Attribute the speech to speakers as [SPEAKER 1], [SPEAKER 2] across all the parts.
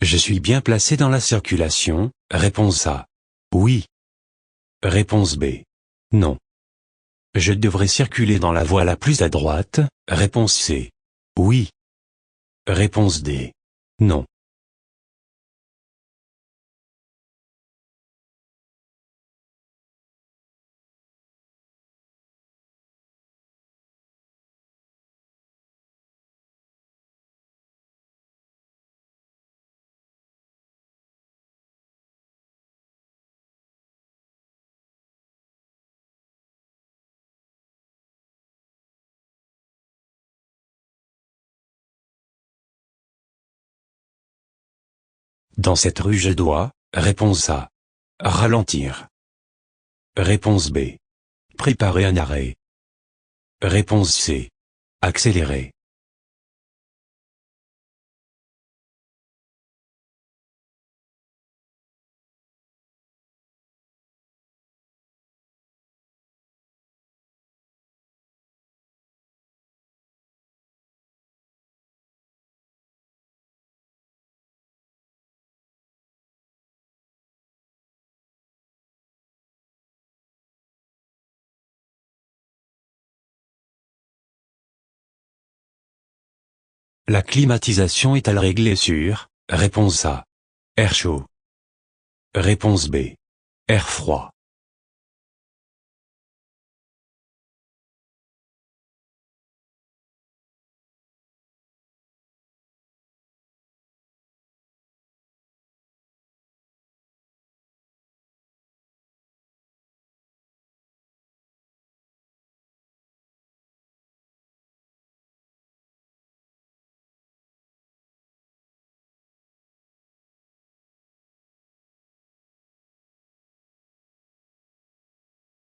[SPEAKER 1] Je suis bien placé dans la circulation, réponse A. Oui. Réponse B. Non. Je devrais circuler dans la voie la plus à droite, réponse C. Oui. Réponse D. Non. Dans cette rue je dois, réponse A. Ralentir. Réponse B. Préparer un arrêt. Réponse C. Accélérer. La climatisation est-elle réglée sur, réponse A. Air chaud. Réponse B. Air froid.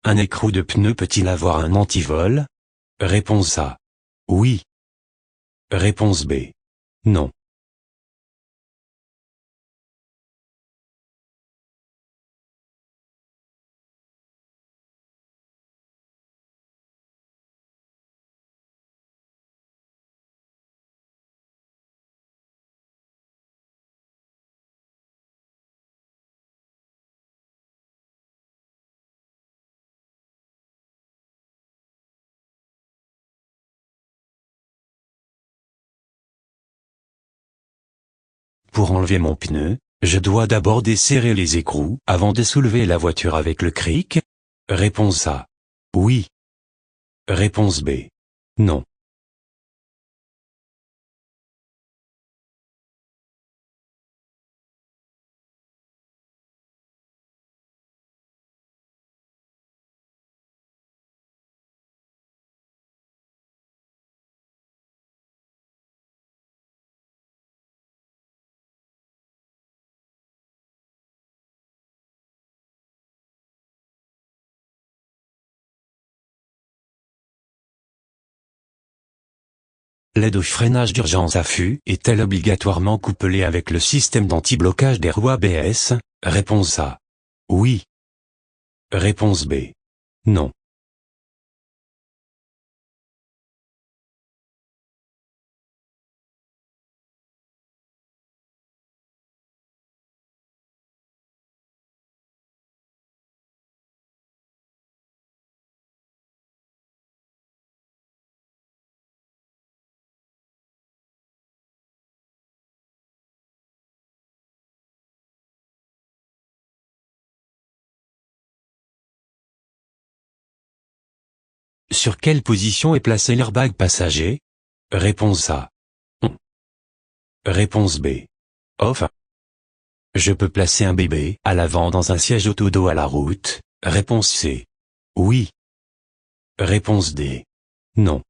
[SPEAKER 1] Un écrou de pneu peut-il avoir un antivol? Réponse A. Oui. Réponse B. Non. Pour enlever mon pneu, je dois d'abord desserrer les écrous avant de soulever la voiture avec le cric? Réponse A. Oui. Réponse B. Non. L'aide au freinage d'urgence AFU est-elle obligatoirement couplée avec le système d'anti-blocage des roues ABS? Réponse A. Oui. Réponse B. Non. Sur quelle position est placé l'airbag passager? Réponse A. On. Réponse B. Off. Je peux placer un bébé à l'avant dans un siège auto-dos à la route? Réponse C. Oui. Réponse D. Non.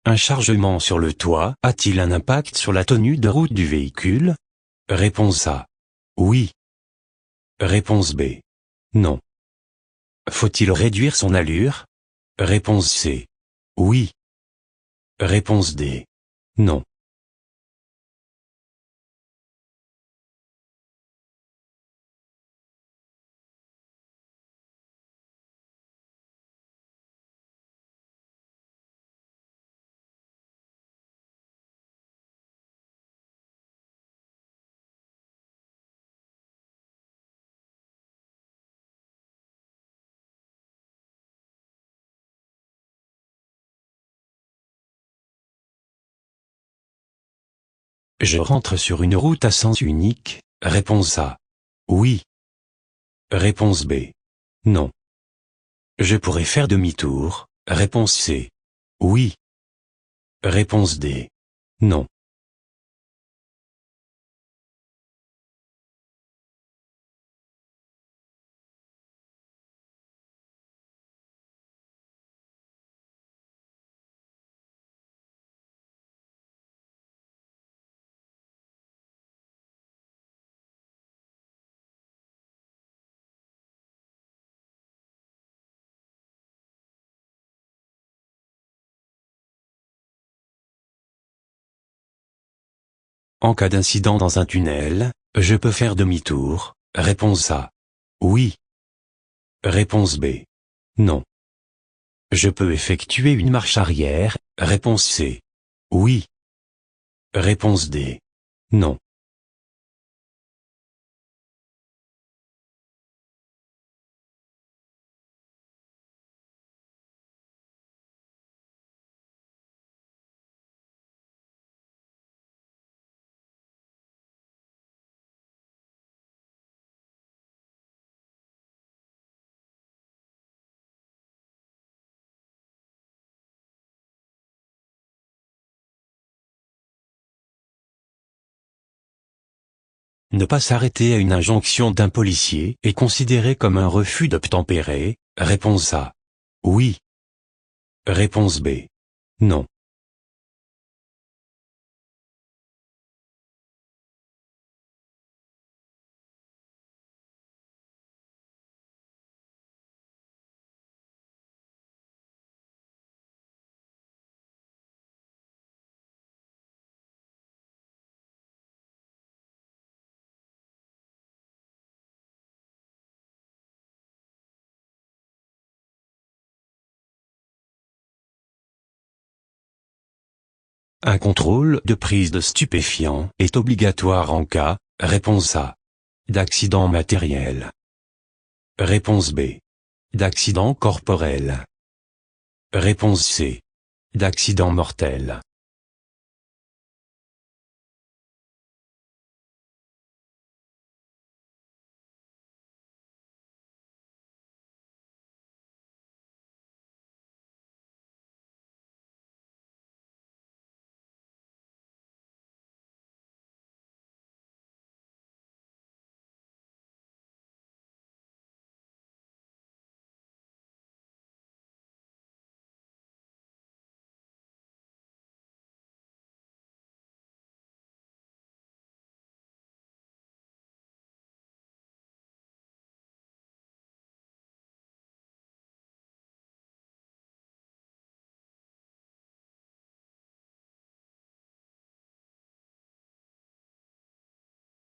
[SPEAKER 1] Un chargement sur le toit a-t-il un impact sur la tenue de route du véhicule? Réponse A. Oui. Réponse B. Non. Faut-il réduire son allure? Réponse C. Oui. Réponse D. Non. Je rentre sur une route à sens unique. Réponse A. Oui. Réponse B. Non. Je pourrais faire demi-tour. Réponse C. Oui. Réponse D. Non. En cas d'incident dans un tunnel, je peux faire demi-tour. Réponse A. Oui. Réponse B. Non. Je peux effectuer une marche arrière. Réponse C. Oui. Réponse D. Non. Ne pas s'arrêter à une injonction d'un policier est considéré comme un refus d'obtempérer. Réponse A. Oui. Réponse B. Non. Un contrôle de prise de stupéfiants est obligatoire en cas. Réponse A. D'accident matériel. Réponse B. D'accident corporel. Réponse C. D'accident mortel.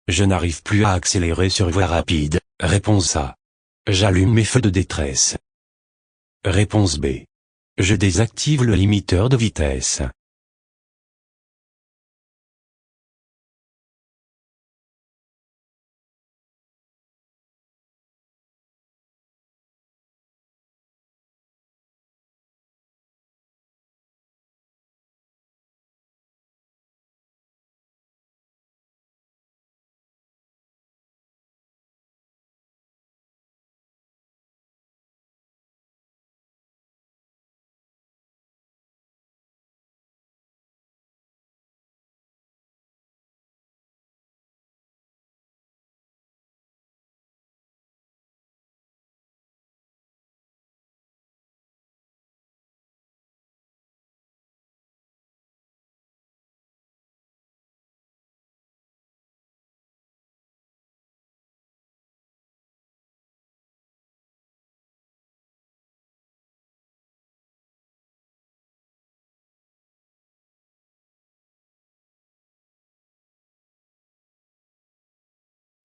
[SPEAKER 1] Je n'arrive plus à accélérer sur voie rapide. Réponse A. J'allume mes feux de détresse. Réponse B. Je désactive le limiteur de vitesse.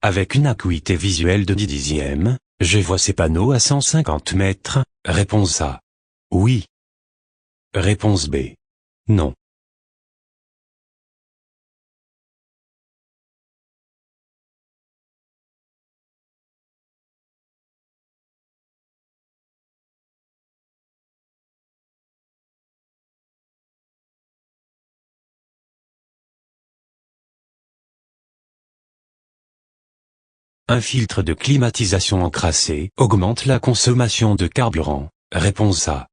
[SPEAKER 1] Avec une acuité visuelle de 10 dixièmes, je vois ces panneaux à 150 mètres. Réponse A. Oui. Réponse B. Non. Un filtre de climatisation encrassé augmente la consommation de carburant. Réponse A.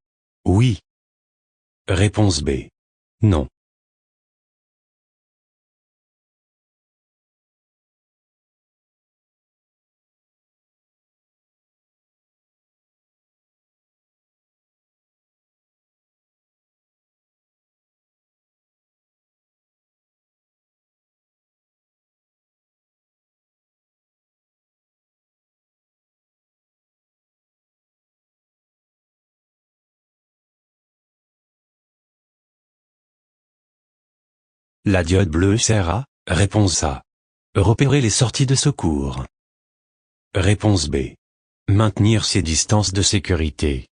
[SPEAKER 1] Oui. Réponse B. Non. La diode bleue sert à, réponse A. Repérer les sorties de secours. Réponse B. Maintenir ses distances de sécurité.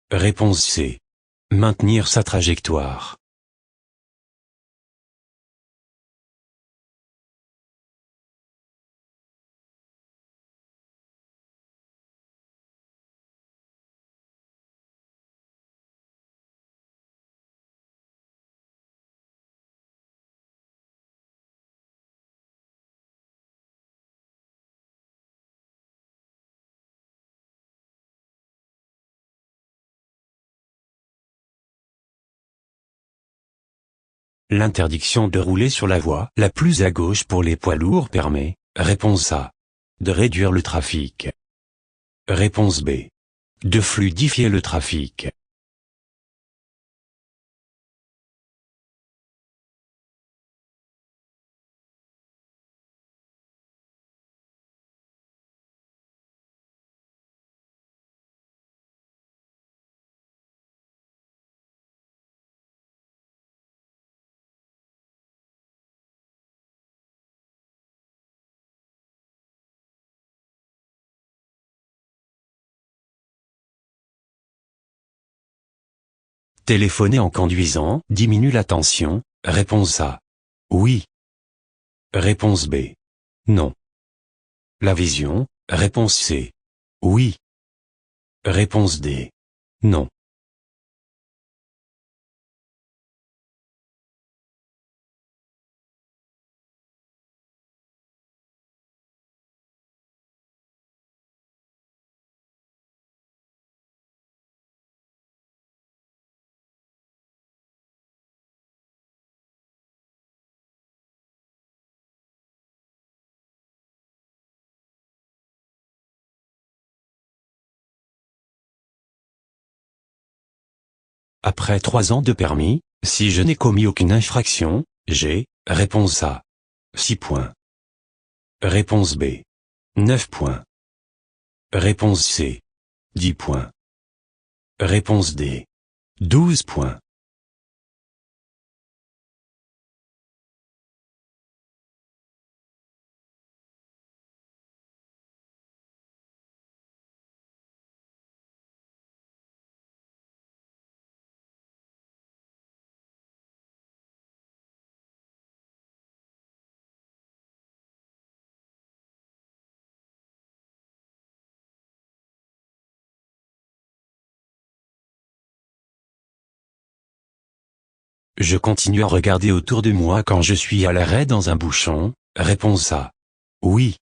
[SPEAKER 1] Réponse C. Maintenir sa trajectoire. L'interdiction de rouler sur la voie la plus à gauche pour les poids lourds permet, réponse A, de réduire le trafic. Réponse B. De fluidifier le trafic. Téléphoner en conduisant diminue la tension. Réponse A. Oui. Réponse B. Non. La vision. Réponse C. Oui. Réponse D. Non. Après 3 ans de permis, si je n'ai commis aucune infraction, j'ai, réponse A. 6 points. Réponse B. 9 points. Réponse C. 10 points. Réponse D. 12 points. Je continue à regarder autour de moi quand je suis à l'arrêt dans un bouchon. Réponse A. Oui.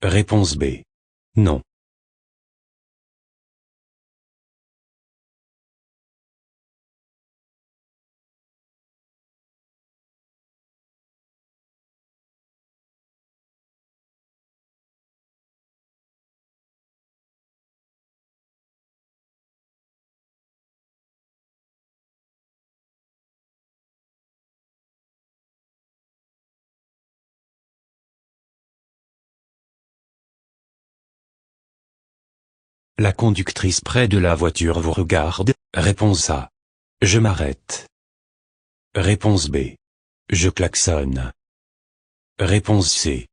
[SPEAKER 1] Réponse B. Non. La conductrice près de la voiture vous regarde. Réponse A. Je m'arrête. Réponse B. Je klaxonne. Réponse C.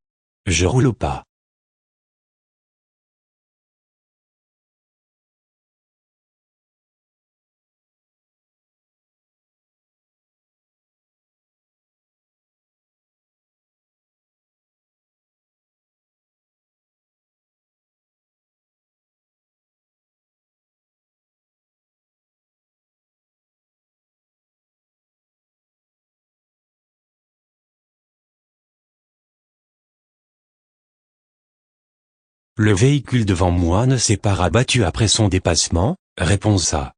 [SPEAKER 1] Je roule au pas. Le véhicule devant moi ne s'est pas rabattu après son dépassement. Réponse A.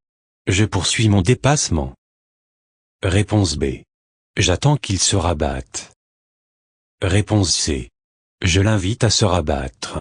[SPEAKER 1] Je poursuis mon dépassement. Réponse B. J'attends qu'il se rabatte. Réponse C. Je l'invite à se rabattre.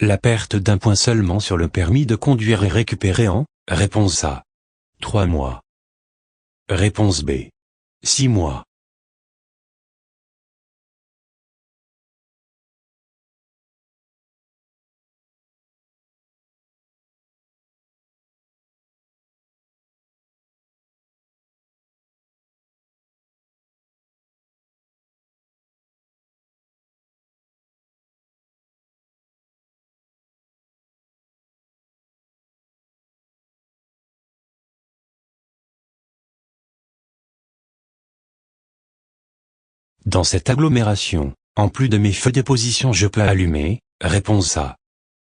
[SPEAKER 1] La perte d'un point seulement sur le permis de conduire est récupérée en, réponse A. 3 mois. Réponse B. 6 mois. Dans cette agglomération, en plus de mes feux de position je peux allumer, réponse A.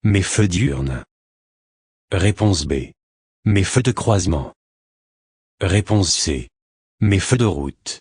[SPEAKER 1] Mes feux diurnes. Réponse B. Mes feux de croisement. Réponse C. Mes feux de route.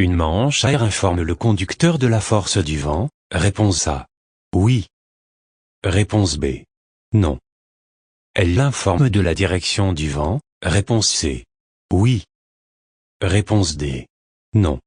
[SPEAKER 1] Une manche à air informe le conducteur de la force du vent. Réponse A. Oui. Réponse B. Non. Elle l'informe de la direction du vent. Réponse C. Oui. Réponse D. Non.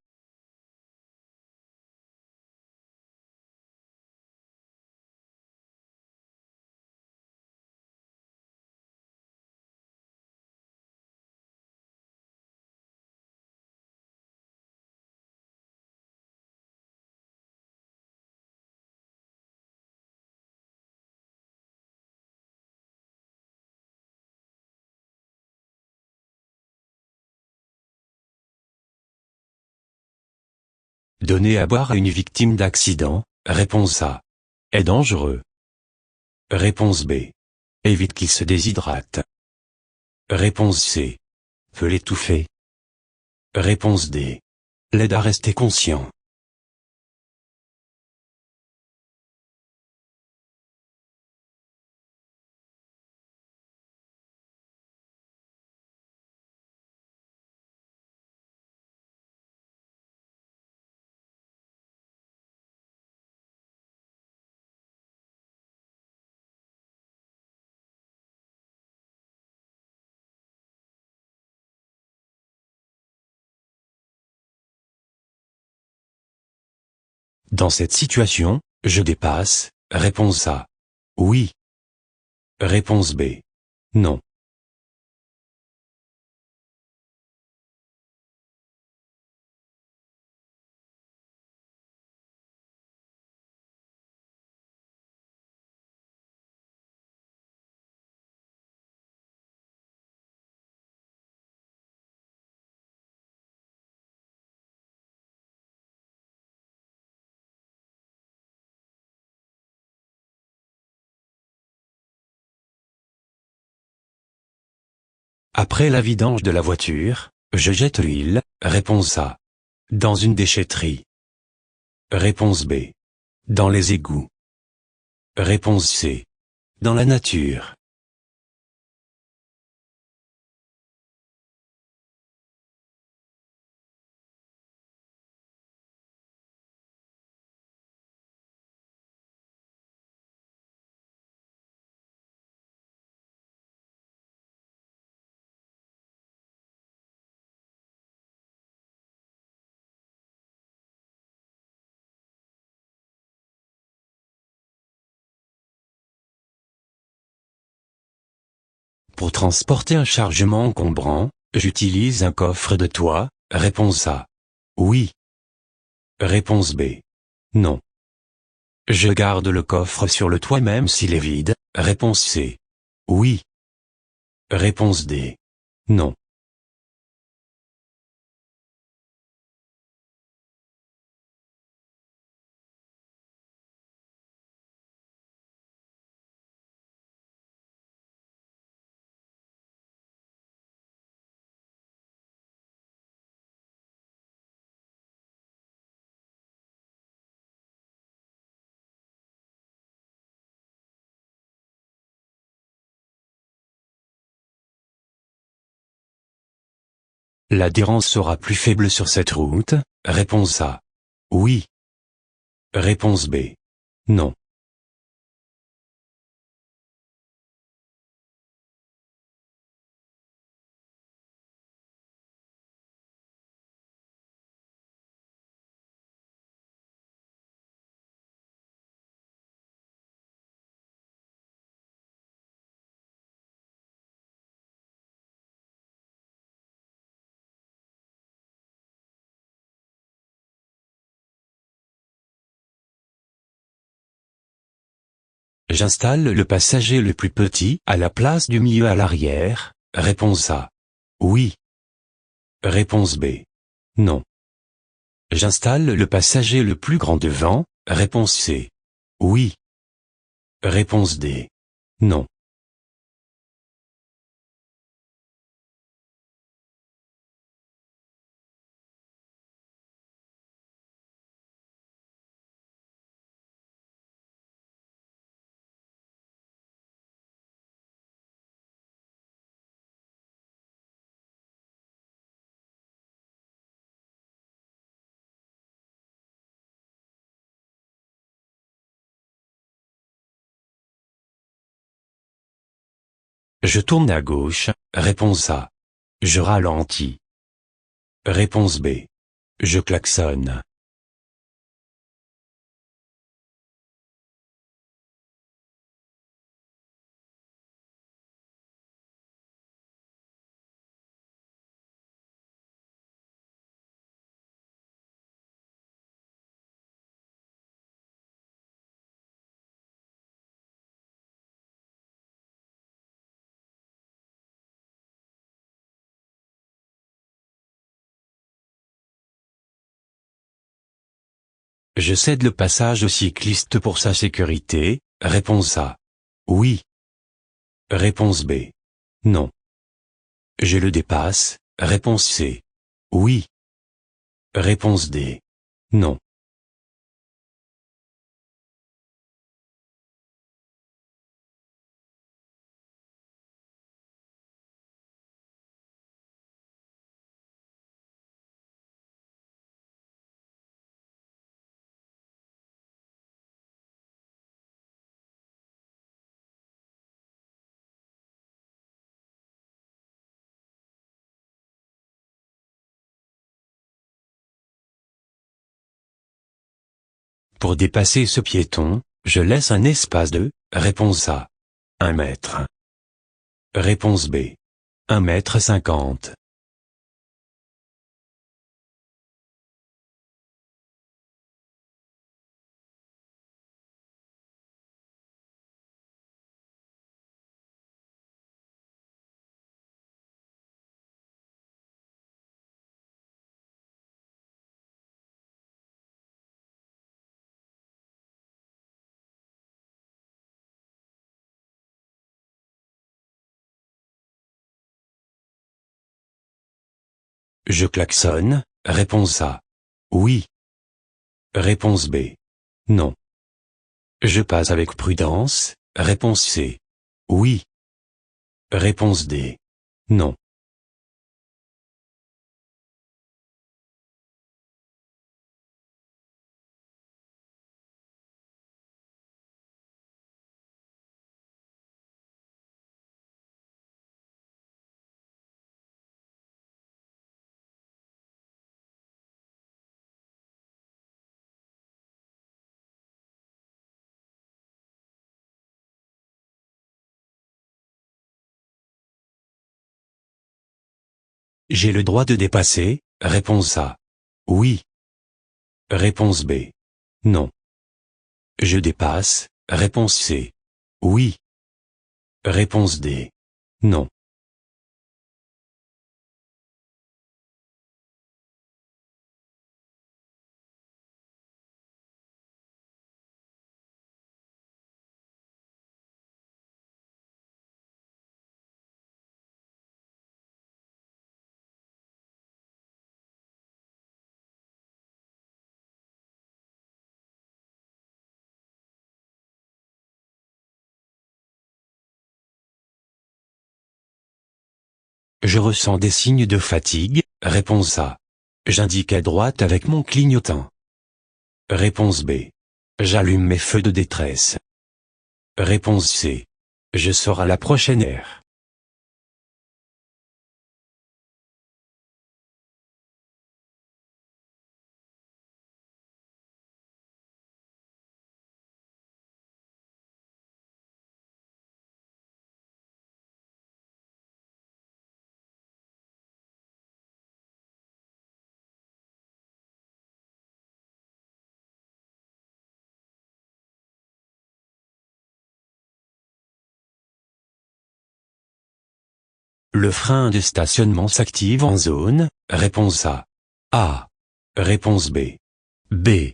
[SPEAKER 1] Donner à boire à une victime d'accident. Réponse A. Est dangereux. Réponse B. Évite qu'il se déshydrate. Réponse C. Peut l'étouffer. Réponse D. L'aide à rester conscient. Dans cette situation, je dépasse. Réponse A. Oui. Réponse B. Non. Après la vidange de la voiture, je jette l'huile. Réponse A. Dans une déchetterie. Réponse B. Dans les égouts. Réponse C. Dans la nature. Pour transporter un chargement encombrant, j'utilise un coffre de toit. Réponse A. Oui. Réponse B. Non. Je garde le coffre sur le toit même s'il est vide. Réponse C. Oui. Réponse D. Non. L'adhérence sera plus faible sur cette route. Réponse A. Oui. Réponse B. Non. J'installe le passager le plus petit à la place du milieu à l'arrière. Réponse A. Oui. Réponse B. Non. J'installe le passager le plus grand devant. Réponse C. Oui. Réponse D. Non. Je tourne à gauche. Réponse A. Je ralentis. Réponse B. Je klaxonne. Je cède le passage au cycliste pour sa sécurité. Réponse A. Oui. Réponse B. Non. Je le dépasse. Réponse C. Oui. Réponse D. Non. Pour dépasser ce piéton, je laisse un espace de. Réponse A. 1 mètre. Réponse B. 1,50 m. Je klaxonne. Réponse A. Oui. Réponse B. Non. Je passe avec prudence. Réponse C. Oui. Réponse D. Non. J'ai le droit de dépasser. Réponse A. Oui. Réponse B. Non. Je dépasse. Réponse C. Oui. Réponse D. Non. Je ressens des signes de fatigue. Réponse A. J'indique à droite avec mon clignotant. Réponse B. J'allume mes feux de détresse. Réponse C. Je sors à la prochaine aire. Le frein de stationnement s'active en zone. Réponse A. A. Réponse B. B.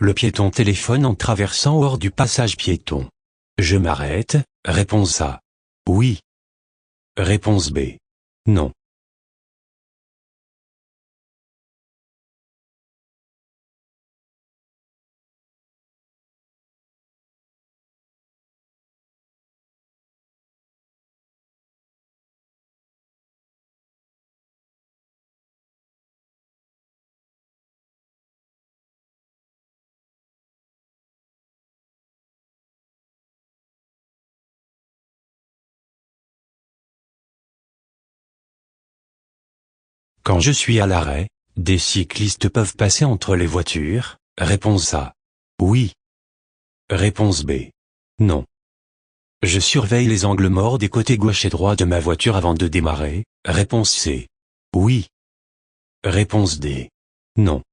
[SPEAKER 1] Le piéton téléphone en traversant hors du passage piéton. Je m'arrête. Réponse A. Oui. Réponse B. Non. Quand je suis à l'arrêt, des cyclistes peuvent passer entre les voitures. Réponse A. Oui. Réponse B. Non. Je surveille les angles morts des côtés gauche et droit de ma voiture avant de démarrer. Réponse C. Oui. Réponse D. Non.